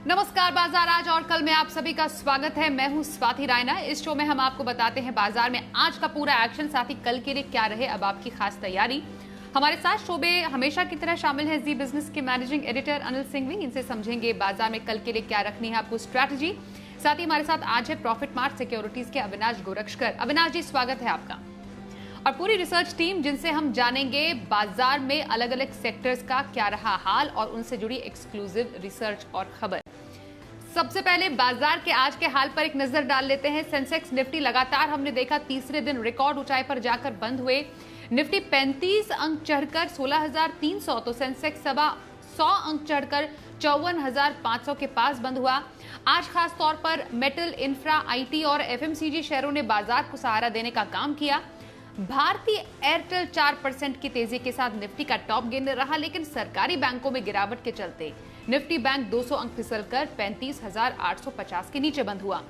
नमस्कार बाजार आज और कल में आप सभी का स्वागत है। मैं हूं स्वाति रायना। इस शो में हम आपको बताते हैं बाजार में आज का पूरा एक्शन, साथ ही कल के लिए क्या रहे अब आपकी खास तैयारी। हमारे साथ शो में हमेशा की तरह शामिल है जी बिजनेस के मैनेजिंग एडिटर अनिल सिंघवी। इनसे समझेंगे बाजार में कल के लिए क्या रखनी है आपको स्ट्रैटेजी। साथ ही हमारे साथ आज है प्रॉफिट मार्ट सिक्योरिटीज के अविनाश गोरक्षकर। अविनाश जी, स्वागत है आपका। और पूरी रिसर्च टीम जिनसे हम जानेंगे बाजार में अलग अलग सेक्टर्स का क्या रहा हाल और उनसे जुड़ी एक्सक्लूसिव रिसर्च और खबर। सबसे पहले बाजार के आज के हाल पर एक नजर डाल लेते हैं। सेंसेक्स निफ्टी लगातार हमने देखा तीसरे दिन रिकॉर्ड ऊंचाई पर जाकर बंद हुए। निफ्टी 35 अंक चढ़कर 16,300, तो सेंसेक्स सवा 100 अंक चढ़कर 54,500 के पास बंद हुआ। आज खास तौर पर मेटल, इंफ्रा, आईटी और एफएमसीजी शेयरों ने बाजार को सहारा देने का काम किया। भारतीय एयरटेल 4% की तेजी के साथ निफ्टी का टॉप गेनर रहा, लेकिन सरकारी बैंकों में गिरावट के चलते निफ्टी बैंक 200 अंक फिसलकर 35,850 के नीचे बंद हुआ।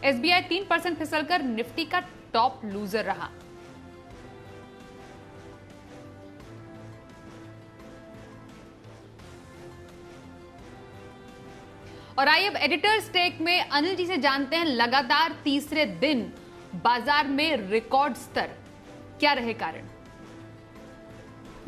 एसबीआई 3% फिसलकर निफ्टी का टॉप लूजर रहा। और आइए अब एडिटर्स टेक में अनिल जी से जानते हैं, लगातार तीसरे दिन बाजार में रिकॉर्ड स्तर, क्या रहे कारण?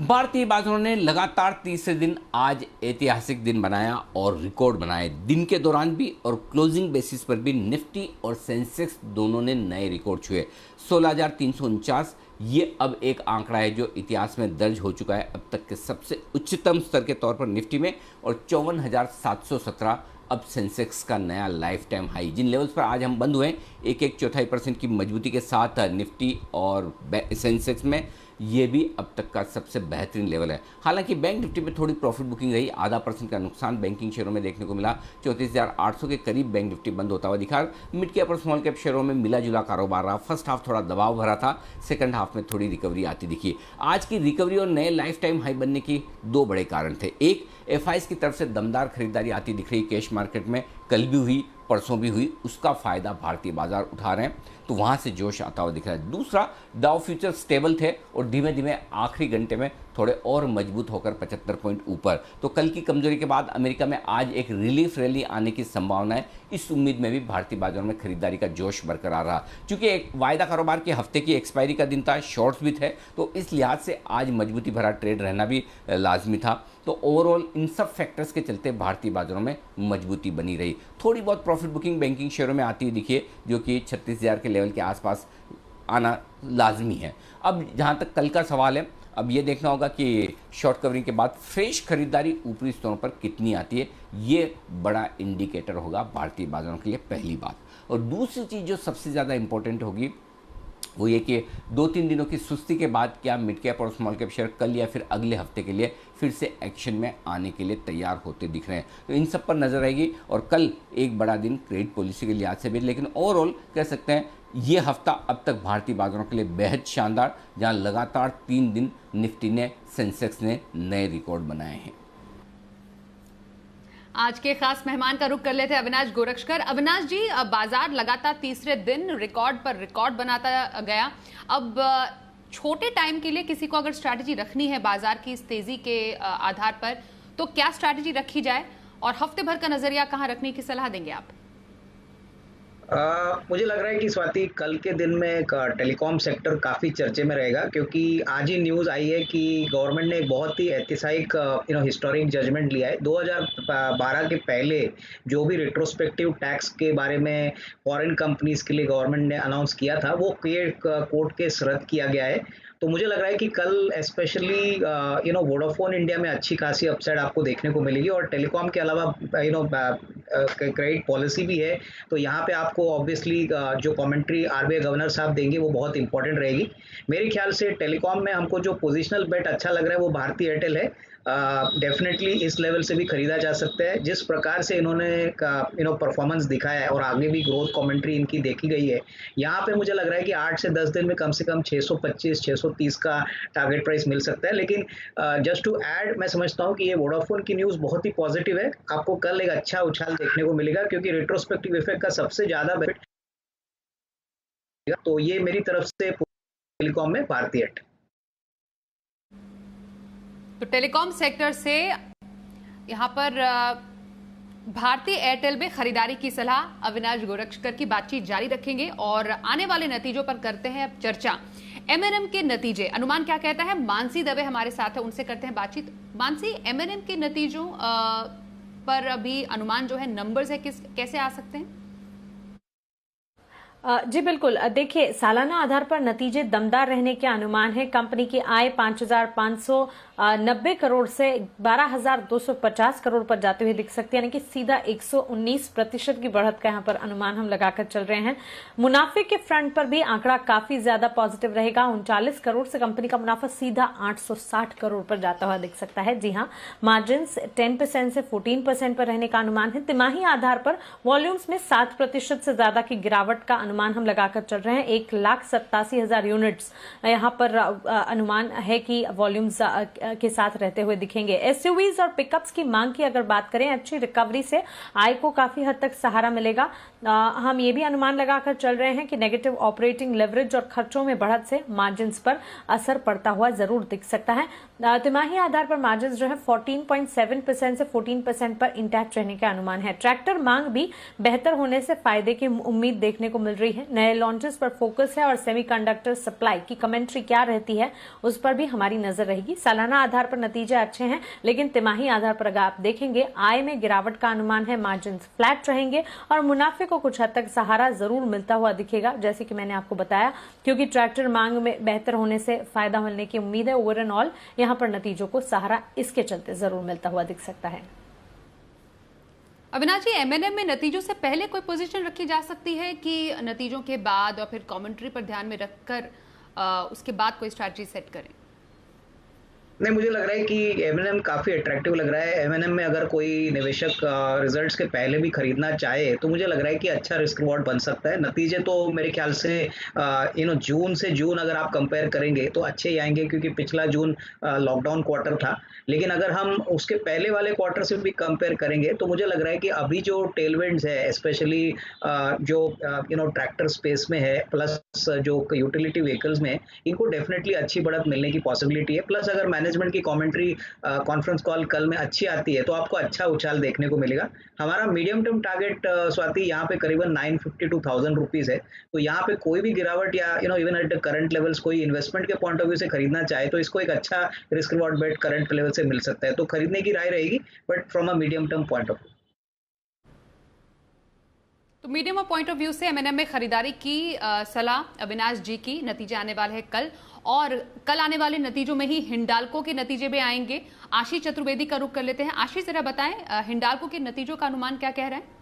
भारतीय बाजारों ने लगातार तीसरे दिन आज ऐतिहासिक दिन बनाया और रिकॉर्ड बनाए। दिन के दौरान भी और क्लोजिंग बेसिस पर भी निफ्टी और सेंसेक्स दोनों ने नए रिकॉर्ड छुए। 16,349 ये अब एक आंकड़ा है जो इतिहास में दर्ज हो चुका है अब तक के सबसे उच्चतम स्तर के तौर पर निफ्टी में, और 54,717 अब सेंसेक्स का नया लाइफ टाइम हाई। जिन लेवल्स पर आज हम बंद हुए 1.4% की मजबूती के साथ निफ्टी और सेंसेक्स में, ये भी अब तक का सबसे बेहतरीन लेवल है। हालांकि बैंक निफ्टी में थोड़ी प्रॉफिट बुकिंग रही, 0.5% का नुकसान बैंकिंग शेयरों में देखने को मिला। 34,800 के करीब बैंक निफ्टी बंद होता हुआ दिखा। मिड कैप और स्मॉल कैप शेयरों में मिला जुला कारोबार रहा। फर्स्ट हाफ थोड़ा दबाव भरा था, सेकंड हाफ में थोड़ी रिकवरी आती दिखी। आज की रिकवरी और नए लाइफ टाइम हाई बनने की दो बड़े कारण थे। एक, एफआईज की तरफ से दमदार खरीदारी आती दिख रही कैश मार्केट में, कल भी हुई, परसों भी हुई, उसका फायदा भारतीय बाजार उठा रहे हैं, तो वहां से जोश आता हुआ दिख रहा है। दूसरा, डाउ फ्यूचर स्टेबल थे और धीमे धीमे आखिरी घंटे में थोड़े और मजबूत होकर 75 पॉइंट ऊपर। तो कल की कमजोरी के बाद अमेरिका में आज एक रिलीफ रैली आने की संभावना है। इस उम्मीद में भी भारतीय बाजारों में खरीदारी का जोश बरकरार रहा। चूंकि एक वायदा कारोबार के हफ्ते की एक्सपायरी का दिन था, शॉर्ट्स भी थे, तो इस लिहाज से आज मजबूती भरा ट्रेड रहना भी लाजमी था। तो ओवरऑल इन सब फैक्टर्स के चलते भारतीय बाजारों में मजबूती बनी रही। थोड़ी बहुत प्रॉफिट बुकिंग बैंकिंग शेयरों में आती हुई दिखी, जो कि 36,000 के लेवल के आसपास आना लाजमी है। अब जहां तक कल का सवाल है, अब ये देखना होगा कि शॉर्ट कवरिंग के बाद फ्रेश खरीदारी ऊपरी स्तरों पर कितनी आती है। ये बड़ा इंडिकेटर होगा भारतीय बाजारों के लिए, पहली बात। और दूसरी चीज़ जो सबसे ज़्यादा इंपॉर्टेंट होगी वो ये कि 2-3 दिनों की सुस्ती के बाद क्या मिड कैप और स्मॉल कैप शेयर कल या फिर अगले हफ्ते के लिए फिर से एक्शन में आने के लिए तैयार होते दिख रहे हैं। तो इन सब पर नजर रहेगी। और कल एक बड़ा दिन क्रेडिट पॉलिसी के लिहाज से भी, लेकिन ओवरऑल कह सकते हैं ये हफ्ता अब तक भारतीय बाजारों के लिए बेहद शानदार, जहां लगातार 3 दिन निफ्टी ने, सेंसेक्स ने नए रिकॉर्ड बनाए हैं। आज के खास मेहमान का रुख कर लेते हैं अविनाश गोरक्षकर। अविनाश जी, अब बाजार लगातार तीसरे दिन रिकॉर्ड पर रिकॉर्ड बनाता गया। अब छोटे टाइम के लिए किसी को अगर स्ट्रैटेजी रखनी है बाजार की इस तेजी के आधार पर, तो क्या स्ट्रैटेजी रखी जाए और हफ्ते भर का नजरिया कहां रखने की सलाह देंगे आप? मुझे लग रहा है कि स्वाति, कल के दिन में टेलीकॉम सेक्टर काफ़ी चर्चे में रहेगा, क्योंकि आज ही न्यूज़ आई है कि गवर्नमेंट ने एक बहुत ही ऐतिहासिक हिस्टोरिक जजमेंट लिया है। 2012 के पहले जो भी रिट्रोस्पेक्टिव टैक्स के बारे में फॉरेन कंपनीज के लिए गवर्नमेंट ने अनाउंस किया था, वो कोर्ट केस रद्द किया गया है। तो मुझे लग रहा है कि कल स्पेशली वोडाफोन इंडिया में अच्छी खासी अपसाइड आपको देखने को मिलेगी, और टेलीकॉम के अलावा क्रेडिट पॉलिसी भी है। तो यहाँ पे आपको ऑब्वियसली जो कमेंट्री आरबीआई गवर्नर साहब देंगे वो बहुत इंपॉर्टेंट रहेगी। मेरे ख्याल से टेलीकॉम में हमको जो पोजिशनल बेट अच्छा लग रहा है वो भारतीय एयरटेल है। डेफिनेटली इस लेवल से भी खरीदा जा सकता है। जिस प्रकार से इन्होंने परफॉर्मेंस दिखाया है और आगे भी ग्रोथ कमेंट्री इनकी देखी गई है, यहाँ पे मुझे लग रहा है कि 8 से 10 दिन में कम से कम 625-630 का टारगेट प्राइस मिल सकता है। लेकिन जस्ट टू ऐड, मैं समझता हूँ कि ये वोडाफोन की न्यूज़ बहुत ही पॉजिटिव है। आपको कल एक अच्छा उछाल देखने को मिलेगा, क्योंकि रेट्रोस्पेक्टिव इफेक्ट का सबसे ज़्यादा बेनिफिट, तो ये मेरी तरफ से टेलीकॉम में भारतीय एयरटेल। तो टेलीकॉम सेक्टर से यहाँ पर भारतीय एयरटेल में खरीदारी की सलाह, अविनाश गोरक्षकर की बातचीत जारी रखेंगे और आने वाले नतीजों पर करते हैं अब चर्चा। एमएनएम के नतीजे, अनुमान क्या कहता है? मानसी दवे हमारे साथ है, उनसे करते हैं बातचीत। मानसी, एमएनएम के नतीजों पर अभी अनुमान जो है, नंबर्स है, कैसे आ सकते हैं? जी बिल्कुल, देखिए सालाना आधार पर नतीजे दमदार रहने के अनुमान है। कंपनी की आय 5,590 करोड़ से 12,250 करोड़ पर जाते हुए दिख सकती है, यानी कि सीधा 119% की बढ़त का यहाँ पर अनुमान हम लगाकर चल रहे हैं। मुनाफे के फ्रंट पर भी आंकड़ा काफी ज्यादा पॉजिटिव रहेगा। 39 करोड़ से कंपनी का मुनाफा सीधा 860 करोड़ पर जाता हुआ दिख सकता है। जी हाँ, मार्जिन 10% से 14% पर रहने का अनुमान है। तिमाही आधार पर वॉल्यूम्स में 7% से ज्यादा की गिरावट का अनुमान हम लगाकर चल रहे हैं। 1,87,000 यूनिट्स यहां पर अनुमान है कि वॉल्यूम्स के साथ रहते हुए दिखेंगे। एसयूवीज और पिकअप्स की मांग की अगर बात करें, अच्छी रिकवरी से आय को काफी हद तक सहारा मिलेगा। हम ये भी अनुमान लगाकर चल रहे हैं कि नेगेटिव ऑपरेटिंग लेवरेज और खर्चों में बढ़त से मार्जिन पर असर पड़ता हुआ जरूर दिख सकता है। तिमाही आधार पर मार्जिन जो है 14.7% से 14% पर इंटैक्ट रहने का अनुमान है। ट्रैक्टर मांग भी बेहतर होने से फायदे की उम्मीद देखने को मिल रही है। नए लॉन्चेस पर फोकस है और सेमीकंडक्टर सप्लाई की कमेंट्री क्या रहती है उस पर भी हमारी नजर रहेगी। सालाना आधार पर नतीजे अच्छे हैं, लेकिन तिमाही आधार पर अगर आप देखेंगे, आय में गिरावट का अनुमान है, मार्जिन फ्लैट रहेंगे और मुनाफे को कुछ हद तक सहारा जरूर मिलता हुआ दिखेगा, जैसे कि मैंने आपको बताया, क्योंकि ट्रैक्टर मांग में बेहतर होने से फायदा मिलने की उम्मीद है। ओवरऑल यहाँ पर नतीजों को सहारा इसके चलते जरूर मिलता हुआ दिख सकता है। अविनाश जी, एमएनएम में नतीजों से पहले कोई पोजीशन रखी जा सकती है कि नतीजों के बाद और फिर कमेंट्री पर ध्यान में रखकर उसके बाद कोई स्ट्रैटेजी सेट करें? नहीं, मुझे लग रहा है कि एमएनएम काफ़ी अट्रैक्टिव लग रहा है। एमएनएम में अगर कोई निवेशक रिजल्ट्स के पहले भी खरीदना चाहे तो मुझे लग रहा है कि अच्छा रिस्क रिवॉर्ड बन सकता है। नतीजे तो मेरे ख्याल से जून से जून अगर आप कंपेयर करेंगे तो अच्छे ही आएंगे, क्योंकि पिछला जून लॉकडाउन क्वार्टर था। लेकिन अगर हम उसके पहले वाले क्वार्टर से भी कंपेयर करेंगे तो मुझे लग रहा है कि अभी जो टेलविंड्स है, स्पेशली जो ट्रैक्टर स्पेस में है, प्लस जो यूटिलिटी व्हीकल्स में, इनको डेफिनेटली अच्छी बढ़त मिलने की पॉसिबिलिटी है। प्लस अगर मैनेजमेंट की कमेंट्री कॉन्फ्रेंस कॉल कल में अच्छी आती है तो आपको अच्छा उछाल देखने को मिलेगा। हमारा मीडियम टर्म टारगेट स्वाति यहाँ पे करीबन 952,000 रुपीज है। तो यहाँ पे कोई भी गिरावट या even at the current levels कोई इन्वेस्टमेंट के पॉइंट ऑफ व्यू से खरीदना चाहे तो इसको एक अच्छा रिस्क रिवॉर्ड बेट करंट लेवल से मिल सकता है। तो खरीदने की राय रहेगी, but from a medium term point of view. तो मीडियम पॉइंट ऑफ व्यू से एमएनएम में खरीदारी की सलाह अविनाश जी की। नतीजे आने वाले हैं कल, और कल आने वाले नतीजों में ही हिंडाल्को के नतीजे भी आएंगे। आशीष चतुर्वेदी का रुख कर लेते हैं। आशीष, जरा बताएं हिंडाल्को के नतीजों का अनुमान क्या कह रहे हैं?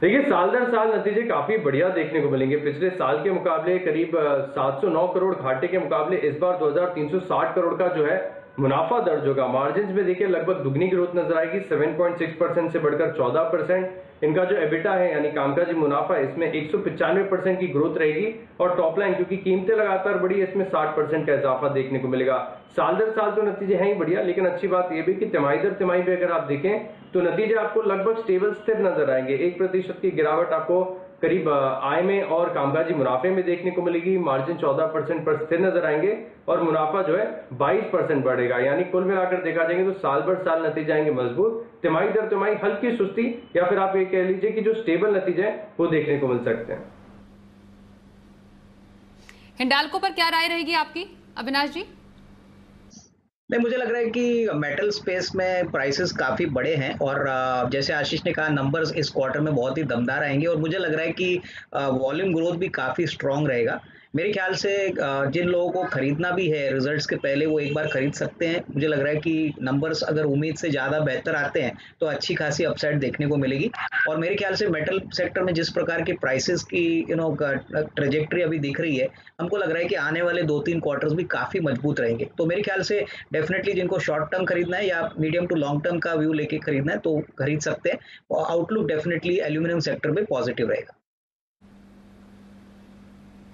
देखिए, साल दर साल नतीजे काफी बढ़िया देखने को मिलेंगे। पिछले साल के मुकाबले करीब 709 करोड़, घाटे के मुकाबले इस बार 2,360 करोड़ का जो है मुनाफा दर्ज होगा। मार्जिन में देखिए लगभग दुगनी ग्रोथ नजर आएगी, 7.6% से बढ़कर 14%। इनका जो एबिटा है यानी कामकाजी मुनाफा, इसमें 195% की ग्रोथ रहेगी। और टॉप लाइन, क्योंकि कीमतें लगातार बढ़ी है, इसमें 60% का इजाफा देखने को मिलेगा। साल दर साल तो नतीजे हैं ही बढ़िया, लेकिन अच्छी बात यह भी कि तिमाही दर तिमाही पे अगर आप देखें तो नतीजे आपको लगभग स्टेबल स्थिर नजर आएंगे। 1% की गिरावट आपको करीब आय में और कामकाजी मुनाफे में देखने को मिलेगी। मार्जिन 14% पर स्थिर नजर आएंगे और मुनाफा जो है 22% बढ़ेगा। यानी कुल मिलाकर देखा जाएंगे तो साल भर साल नतीजे आएंगे मजबूत। तिमाही दर तिमाही हल्की सुस्ती, या फिर आप ये कह लीजिए कि जो स्टेबल नतीजे हैं वो देखने को मिल सकते हैं। हिंडाल्को पर क्या राय रहेगी आपकी अविनाश जी? नहीं, मुझे लग रहा है कि मेटल स्पेस में प्राइसेस काफ़ी बड़े हैं और जैसे आशीष ने कहा, नंबर्स इस क्वार्टर में बहुत ही दमदार आएंगे और मुझे लग रहा है कि वॉल्यूम ग्रोथ भी काफ़ी स्ट्रांग रहेगा। मेरे ख्याल से जिन लोगों को खरीदना भी है रिजल्ट्स के पहले, वो एक बार खरीद सकते हैं। मुझे लग रहा है कि नंबर्स अगर उम्मीद से ज़्यादा बेहतर आते हैं तो अच्छी खासी अपसाइड देखने को मिलेगी। और मेरे ख्याल से मेटल सेक्टर में जिस प्रकार की प्राइसेस की ट्रेजेक्ट्री अभी दिख रही है, हमको लग रहा है कि आने वाले 2-3 क्वार्टर्स भी काफ़ी मजबूत रहेंगे। तो मेरे ख्याल से डेफिनेटली जिनको शॉर्ट टर्म खरीदना है या मीडियम टू लॉन्ग टर्म का व्यू लेके खरीदना है तो खरीद सकते हैं। और आउटलुक डेफिनेटली एल्यूमिनियम सेक्टर में पॉजिटिव रहेगा।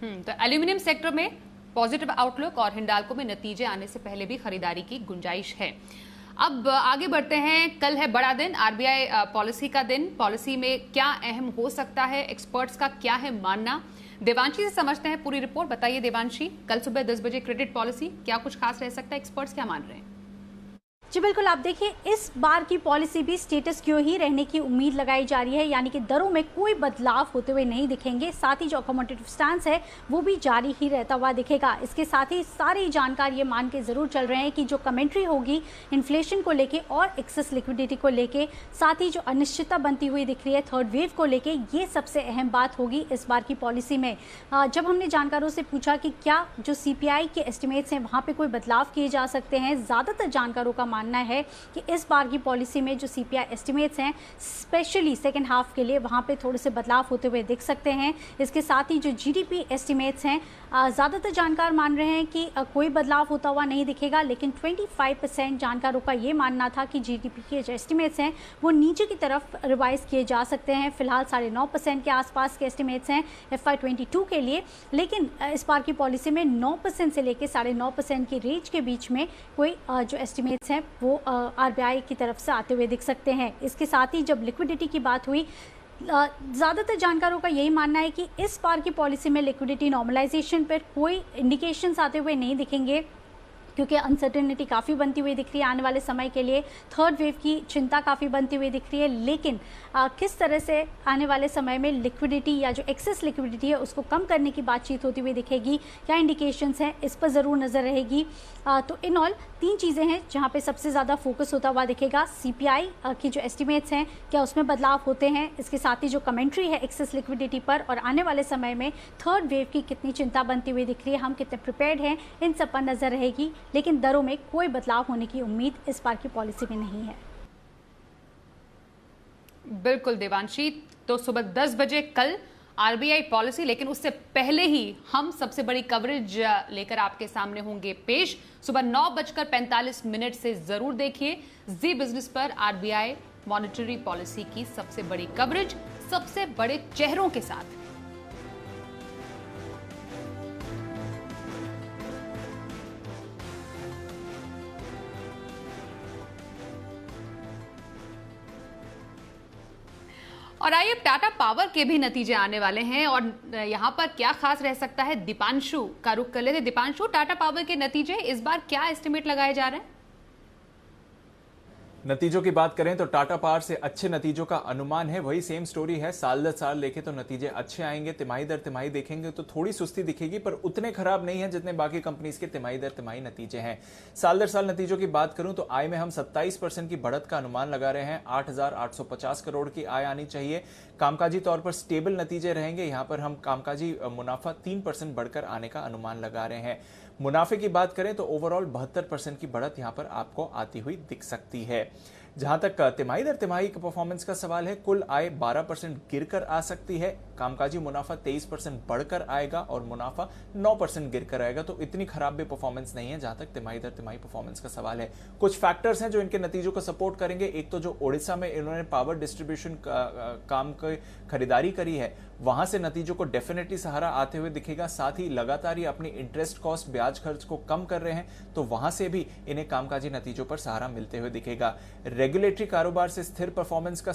तो एल्यूमिनियम सेक्टर में पॉजिटिव आउटलुक और हिंडाल्को में नतीजे आने से पहले भी खरीदारी की गुंजाइश है। अब आगे बढ़ते हैं। कल है बड़ा दिन, आरबीआई पॉलिसी का दिन। पॉलिसी में क्या अहम हो सकता है, एक्सपर्ट्स का क्या है मानना? देवांशी से समझते हैं पूरी रिपोर्ट। बताइए देवांशी, कल सुबह 10 बजे क्रेडिट पॉलिसी, क्या कुछ खास रह सकता है? एक्सपर्ट्स क्या मान रहे हैं? जी बिल्कुल, आप देखिए इस बार की पॉलिसी भी स्टेटस क्यो ही रहने की उम्मीद लगाई जा रही है, यानी कि दरों में कोई बदलाव होते हुए नहीं दिखेंगे। साथ ही जो अकोमोडेटिव स्टांस है वो भी जारी ही रहता हुआ दिखेगा। इसके साथ ही सारी जानकार ये मान के जरूर चल रहे हैं कि जो कमेंट्री होगी इन्फ्लेशन को लेके और एक्सेस लिक्विडिटी को लेके, साथ ही जो अनिश्चितता बनती हुई दिख रही है थर्ड वेव को लेके, ये सबसे अहम बात होगी इस बार की पॉलिसी में। जब हमने जानकारों से पूछा कि क्या जो CPI के एस्टिमेट्स हैं वहाँ पे कोई बदलाव किए जा सकते हैं, ज़्यादातर जानकारों का मानना है कि इस बार की पॉलिसी में जो CPI एस्टिमेट्स हैं स्पेशली सेकेंड हाफ के लिए वहाँ पे थोड़े से बदलाव होते हुए दिख सकते हैं। इसके साथ ही जो GDP एस्टिमेट्स हैं ज़्यादातर जानकार मान रहे हैं कि कोई बदलाव होता हुआ नहीं दिखेगा, लेकिन 25% जानकारों का ये मानना था कि GDP के जो एस्टिमेट्स हैं वो नीचे की तरफ रिवाइज किए जा सकते हैं। फिलहाल 9.5% के आसपास के एस्टिमेट्स हैं FY22 के लिए, लेकिन इस बार की पॉलिसी में 9% से लेकर 9.5% की रेंज के बीच में कोई जो एस्टिमेट्स हैं वो RBI की तरफ से आते हुए दिख सकते हैं। इसके साथ ही जब लिक्विडिटी की बात हुई, ज़्यादातर जानकारों का यही मानना है कि इस बार की पॉलिसी में लिक्विडिटी नॉर्मलाइजेशन पर कोई इंडिकेशंस आते हुए नहीं दिखेंगे, क्योंकि अनसर्टेनिटी काफ़ी बनती हुई दिख रही है आने वाले समय के लिए। थर्ड वेव की चिंता काफ़ी बनती हुई दिख रही है, लेकिन किस तरह से आने वाले समय में लिक्विडिटी या जो एक्सेस लिक्विडिटी है उसको कम करने की बातचीत होती हुई दिखेगी, क्या इंडिकेशंस हैं, इस पर ज़रूर नज़र रहेगी। तो इन ऑल 3 चीज़ें हैं जहाँ पे सबसे ज़्यादा फोकस होता हुआ दिखेगा। CPI की जो एस्टिमेट्स हैं क्या उसमें बदलाव होते हैं, इसके साथ ही जो कमेंट्री है एक्सेस लिक्विडिटी पर, और आने वाले समय में थर्ड वेव की कितनी चिंता बनती हुई दिख रही है, हम कितने प्रिपेयर्ड हैं, इन सब पर नज़र रहेगी। लेकिन दरों में कोई बदलाव होने की उम्मीद इस बार की पॉलिसी में नहीं है। बिल्कुल देवांशी, तो सुबह 10 बजे कल RBI पॉलिसी, लेकिन उससे पहले ही हम सबसे बड़ी कवरेज लेकर आपके सामने होंगे पेश। सुबह 9:45 से जरूर देखिए जी बिजनेस पर RBI मॉनेटरी पॉलिसी की सबसे बड़ी कवरेज सबसे बड़े चेहरों के साथ। और आइए टाटा पावर के भी नतीजे आने वाले हैं, और यहां पर क्या खास रह सकता है, दीपांशु का रुख कर लेते। दीपांशु, टाटा पावर के नतीजे इस बार क्या एस्टिमेट लगाए जा रहे हैं? नतीजों की बात करें तो टाटा पावर से अच्छे नतीजों का अनुमान है। वही सेम स्टोरी है, साल दर साल देखें तो नतीजे अच्छे आएंगे, तिमाही दर तिमाही देखेंगे तो थोड़ी सुस्ती दिखेगी, पर उतने खराब नहीं है जितने बाकी कंपनीज के तिमाही दर तिमाही नतीजे हैं। साल दर साल नतीजों की बात करूं तो आय में हम 27% की बढ़त का अनुमान लगा रहे हैं। 8,850 करोड़ की आय आनी चाहिए। कामकाजी तौर पर स्टेबल नतीजे रहेंगे। यहां पर हम कामकाजी मुनाफा 3% बढ़कर आने का अनुमान लगा रहे हैं। मुनाफे की बात करें तो ओवरऑल 72% की बढ़त यहां पर आपको आती हुई दिख सकती है। जहां तक तिमाही दर तिमाही के परफॉर्मेंस का सवाल है, कुल आय 12% गिरकर आ सकती है, कामकाजी मुनाफा 23% बढ़कर आएगा और मुनाफा 9% गिरकर आएगा। तो इतनी खराब भी परफॉर्मेंस नहीं है जहां तक तिमाही दर तिमाही परफॉर्मेंस का सवाल है। कुछ फैक्टर्स हैं जो इनके नतीजों को सपोर्ट करेंगे। एक तो जो ओडिशा में इन्होंने पावर डिस्ट्रीब्यूशन काम की खरीदारी करी है, वहां से नतीजों को डेफिनेटली सहारा आते हुए दिखेगा। साथ ही लगातार ये अपनी इंटरेस्ट कॉस्ट ब्याज खर्च को कम कर रहे हैं, तो वहां से भी इन्हें कामकाजी नतीजों पर सहारा मिलते हुए दिखेगा। रेगुलेटरी कारोबार से स्थिर परफॉर्मेंस का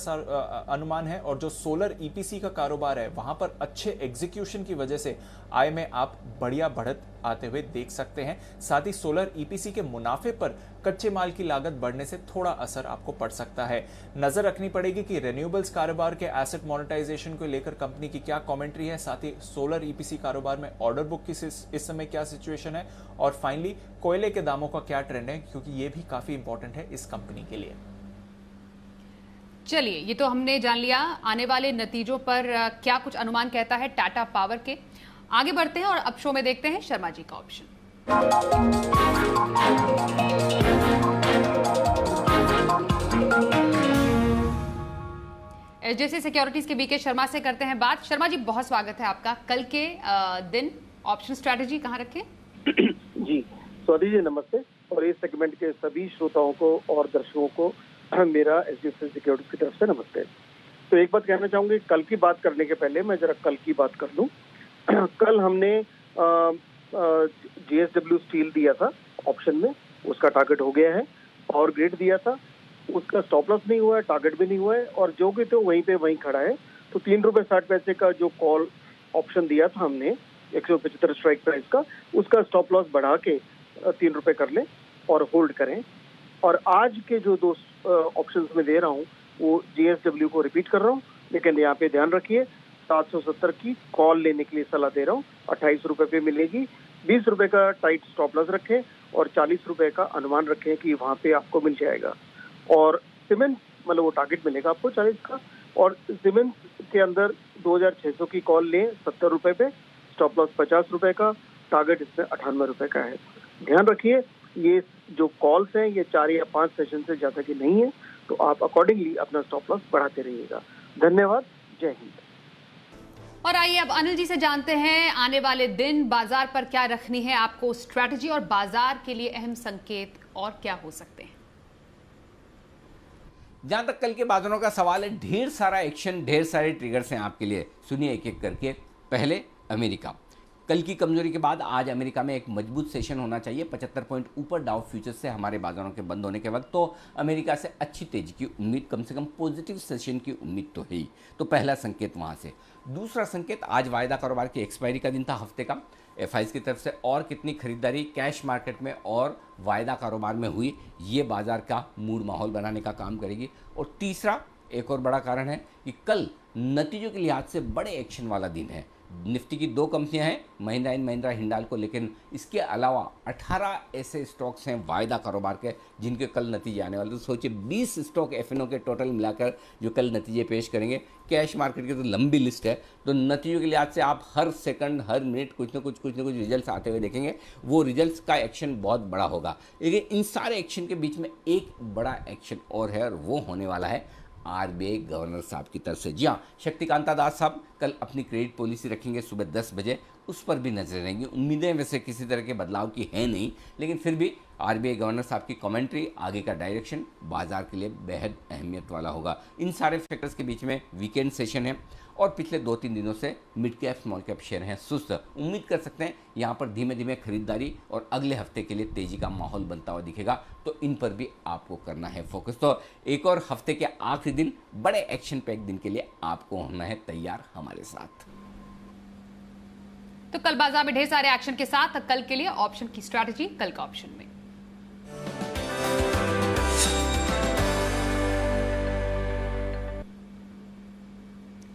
अनुमान है, और जो सोलर EPC का कारोबार है वहां पर अच्छे एग्जीक्यूशन की वजह से आय में आप बढ़िया बढ़त आते हुए देख सकते हैं। साथ ही सोलर EPC के मुनाफे पर कच्चे माल की लागत बढ़ने से थोड़ा असर आपको पड़ सकता है। नजर रखनी पड़ेगी कि रिन्यूएबल्स कारोबार के एसेट मोनेटाइजेशन को लेकर कंपनी की क्या कमेंट्री है, साथ ही सोलर EPC कारोबार में ऑर्डर बुक की इस समय क्या सिचुएशन है, और फाइनली कोयले के दामों का क्या ट्रेंड है, क्योंकि ये भी काफी इंपॉर्टेंट है इस कंपनी के लिए। चलिए, ये तो हमने जान लिया आने वाले नतीजों पर क्या कुछ अनुमान कहता है टाटा पावर के। आगे बढ़ते हैं और अब शो में देखते हैं शर्मा जी का ऑप्शन। HDFC सिक्योरिटीज के बीके शर्मा से करते हैं बात। शर्मा जी, बहुत स्वागत है आपका। कल के दिन ऑप्शन स्ट्रेटजी कहाँ रखें? जी स्वाति जी नमस्ते, और इस सेगमेंट के सभी श्रोताओं को और दर्शकों को मेरा HDFC सिक्योरिटीज की तरफ से नमस्ते। तो एक बात कहना चाहूंगी, कल की बात करने के पहले मैं जरा कल की बात कर लूं। कल हमने JSW स्टील दिया था ऑप्शन में, उसका टारगेट हो गया है। और ग्रिड दिया था, उसका स्टॉप लॉस नहीं हुआ है, टारगेट भी नहीं हुआ है, और जो कि तो वहीं पे वहीं खड़ा है। तो 3 रुपए 60 पैसे का जो कॉल ऑप्शन दिया था हमने 175 स्ट्राइक प्राइस का, उसका स्टॉप लॉस बढ़ा के 3 रुपए कर लें और होल्ड करें। और आज के जो दो ऑप्शंस में दे रहा हूँ वो JSW को रिपीट कर रहा हूँ, लेकिन यहाँ पे ध्यान रखिए 770 की कॉल लेने के लिए सलाह दे रहा हूँ। 28 रुपए पे मिलेगी। 20 रुपए का टाइट स्टॉप लॉस रखें और 40 रुपए का अनुमान रखें कि वहाँ पे आपको मिल जाएगा। और सीमेंट मतलब वो टारगेट मिलेगा आपको 40 का, और सीमेंट के अंदर 2600 की कॉल लें 70 रुपए पे, स्टॉप लॉस 50 रुपए का, टारगेट इसमें 98 रुपए का है। ध्यान रखिए ये जो कॉल्स हैं ये 4 या 5 सेशन से ज्यादा की नहीं है, तो आप अकॉर्डिंगली अपना स्टॉप लॉस बढ़ाते रहिएगा। धन्यवाद, जय हिंद। और आइए अब अनिल जी से जानते हैं आने वाले दिन बाजार पर क्या रखनी है आपको स्ट्रैटेजी, और बाजार के लिए अहम संकेत और क्या हो सकते हैं। जहां तक कल के बाजारों का सवाल है, ढेर सारा एक्शन, ढेर सारे ट्रिगर्स हैं आपके लिए। सुनिए एक एक करके। पहले अमेरिका। कल की कमजोरी के बाद आज अमेरिका में एक मजबूत सेशन होना चाहिए। 75 पॉइंट ऊपर डाउ फ्यूचर्स से हमारे बाजारों के बंद होने के वक्त, तो अमेरिका से अच्छी तेजी की उम्मीद, कम से कम पॉजिटिव सेशन की उम्मीद तो है ही। तो पहला संकेत वहां से। दूसरा संकेत, आज वायदा कारोबार की एक्सपायरी का दिन था हफ्ते का। FIs की तरफ से और कितनी खरीदारी कैश मार्केट में और वायदा कारोबार में हुई, ये बाजार का मूड माहौल बनाने का काम करेगी। और तीसरा एक और बड़ा कारण है कि कल नतीजों के लिहाज से बड़े एक्शन वाला दिन है। निफ्टी की 2 कंपनियां हैं, महिंद्रा एंड महिंद्रा, हिंडाल्को, लेकिन इसके अलावा 18 ऐसे स्टॉक्स हैं वायदा कारोबार के जिनके कल नतीजे आने वाले। तो सोचिए 20 स्टॉक F&O के टोटल मिलाकर जो कल नतीजे पेश करेंगे। कैश मार्केट की तो लंबी लिस्ट है, तो नतीजों के लिहाज से आप हर सेकंड हर मिनट कुछ ना कुछ रिजल्ट्स आते हुए देखेंगे। वो रिजल्ट्स का एक्शन बहुत बड़ा होगा। लेकिन इन सारे एक्शन के बीच में एक बड़ा एक्शन और है, और वो होने वाला है RBI गवर्नर साहब की तरफ से। जी हाँ, शक्तिकांता दास साहब कल अपनी क्रेडिट पॉलिसी रखेंगे सुबह 10 बजे, उस पर भी नजर रहेंगी। उम्मीदें वैसे किसी तरह के बदलाव की है नहीं, लेकिन फिर भी RBI गवर्नर साहब की कमेंट्री, आगे का डायरेक्शन बाजार के लिए बेहद अहमियत वाला होगा। इन सारे फैक्टर्स के बीच में वीकेंड सेशन है और पिछले 2-3 दिनों से mid cap small cap share हैं सुस्त। उम्मीद कर सकते हैं यहाँ पर धीमे धीमे खरीदारी और अगले हफ्ते के लिए तेजी का माहौल बनता हुआ दिखेगा, तो इन पर भी आपको करना है फोकस। तो एक और हफ्ते के आखिरी दिन बड़े एक्शन पैक दिन के लिए आपको होना है तैयार हमारे साथ। तो कल बाजार में ढेर सारे एक्शन के साथ कल के लिए ऑप्शन की स्ट्रैटेजी कल का ऑप्शन में।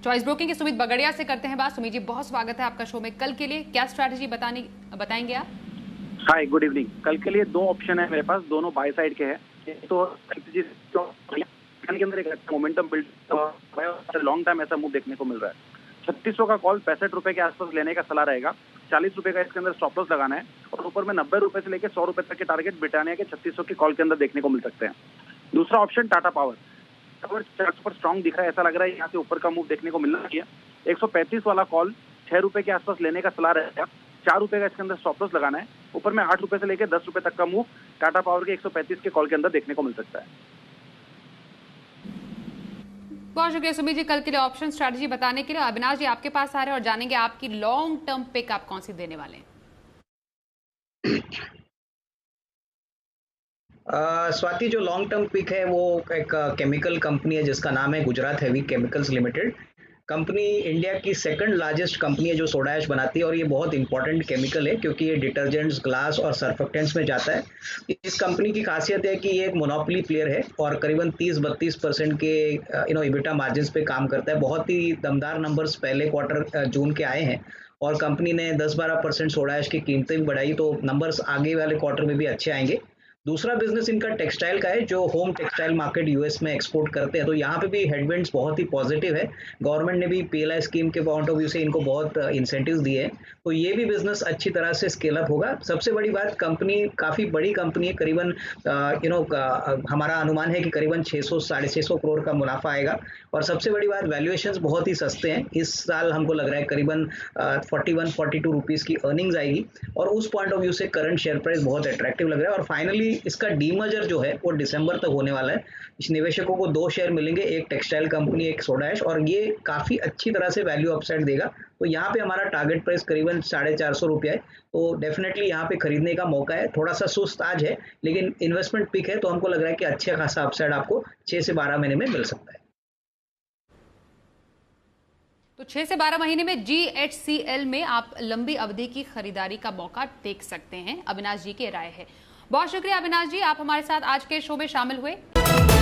चॉइस ब्रोकिंग के सुमित बगड़िया से करते हैं बात। सुमित जी, बहुत स्वागत है आपका शो में। कल के लिए क्या स्ट्रैटेजी बताएंगे आप? हाय, गुड इवनिंग। कल के लिए 2 ऑप्शन है मेरे पास, दोनों बाय साइड के हैं। तो के अंदर एक अच्छा मोमेंटम बिल्ड लॉन्ग टाइम ऐसा मूव देखने को मिल रहा है। 3600 का कॉल 65 रुपए के आसपास लेने का सलाह रहेगा। 40 रुपए का इसके अंदर स्टॉप लॉस लगाना है, और ऊपर में 90 रुपए से लेकर 100 रुपए तक के टारगेट ब्रिटानिया के 3600 की कॉल के अंदर देखने को मिल सकते हैं। दूसरा ऑप्शन टाटा पावर चार्ट पर स्ट्रॉन्ग दिख रहा है, ऐसा लग रहा है यहाँ से ऊपर का मूव देखने को मिलना चाहिए। 135 वाला कॉल 6 रुपए के आसपास लेने का सलाह रहेगा। 4 रुपए का इसके अंदर स्टॉप लॉस लगाना है, ऊपर में 8 रुपए से लेकर 10 रुपए तक का मूव टाटा पावर के 135 के कॉल के अंदर देखने को मिल सकता है। बहुत शुक्रिया सुमित जी कल के लिए ऑप्शन स्ट्रैटेजी बताने के लिए। अविनाश जी आपके पास आ रहे हैं और जानेंगे आपकी लॉन्ग टर्म पिक आप कौन सी देने वाले हैं। स्वाति, जो लॉन्ग टर्म पिक है वो एक केमिकल कंपनी है जिसका नाम है Gujarat heavy chemicals limited. Company India की सेकंड लार्जेस्ट कंपनी है जो सोडा ऐश बनाती है, और ये बहुत इंपॉर्टेंट केमिकल है क्योंकि ये डिटर्जेंट्स, ग्लास और सर्फेक्टेंट्स में जाता है। इस कंपनी की खासियत है कि ये एक मोनोपोली प्लेयर है और करीबन 30-32% के इबिटा मार्जिन्स पे काम करता है। बहुत ही दमदार नंबर्स पहले क्वार्टर जून के आए हैं, और कंपनी ने 10-12% सोडा ऐश की कीमतें भी बढ़ाई, तो नंबर्स आगे वाले क्वार्टर में भी अच्छे आएंगे। दूसरा बिजनेस इनका टेक्सटाइल का है, जो होम टेक्सटाइल मार्केट यूएस में एक्सपोर्ट करते हैं, तो यहाँ पे भी हेडविंड्स बहुत ही पॉजिटिव है। गवर्नमेंट ने भी PLI स्कीम के पॉइंट ऑफ व्यू से इनको बहुत इंसेंटिव्स दिए हैं, तो ये भी बिजनेस अच्छी तरह से स्केल अप होगा। सबसे बड़ी बात, कंपनी काफ़ी बड़ी कंपनी है, करीबन हमारा अनुमान है कि करीबन 600-650 करोड़ का मुनाफा आएगा। और सबसे बड़ी बात, वैल्यूएशंस बहुत ही सस्ते हैं। इस साल हमको लग रहा है करीबन 41-42 रुपीज़ की अर्निंग्स आएगी, और उस पॉइंट ऑफ व्यू से करंट शेयर प्राइस बहुत अट्रैक्टिव लग रहा है। और फाइनली इसका डीमर्जर जो है वो दिसंबर तक होने वाला है। इस निवेशकों को 2 शेयर मिलेंगे, एक टेक्सटाइल कंपनी, एक सोडा ऐश, और ये काफ़ी अच्छी तरह से वैल्यू अपसाइड देगा। तो यहाँ पे हमारा टारगेट प्राइस करीबन 450 रुपया है, तो डेफिनेटली यहाँ पे खरीदने का मौका है। थोड़ा सा सुस्त आज है, लेकिन इन्वेस्टमेंट पिक है, तो हमको लग रहा है कि अच्छा खासा अपसाइड आपको 6 से 12 महीने में मिल सकता है। तो 6 से 12 महीने में GHCL में आप लंबी अवधि की खरीदारी का मौका देख सकते हैं, अविनाश जी की राय है। बहुत शुक्रिया अविनाश जी, आप हमारे साथ आज के शो में शामिल हुए।